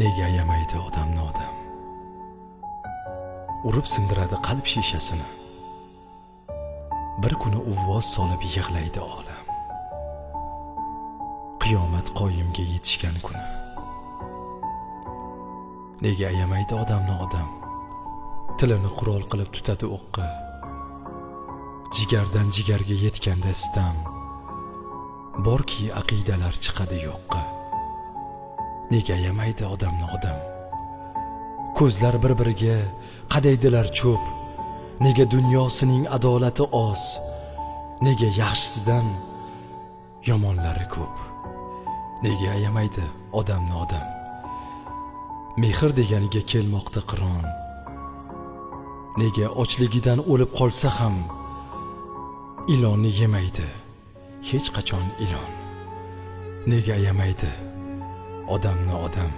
Nega ayamaydi odamni odam? Urib sindiradi qalb shishasini. Bir kuni uvvos solib yig'laydi olam. Qiyomat qoyimga yetishgan kuni. Nega ayamaydi odamni odam? Tilini qurol qilib tutadi o'qqa. Jigardan jigarga yetganda istam. Borki aqidalar chiqadi yo'qqa. Nega ayamaydi odamni odam? Ko'zlar bir-biriga qadaydilar cho'p. Nega dunyosining adolati oz? Nega yaxshisidan yomonlari ko'p? Nega ayamaydi odamni odam? Mehr deganiga kelmoqda qiron. Nega ochligidan o'lib qolsa ham ilonni yemaydi hech qachon ilon? Nega ayamaydi odamni odam?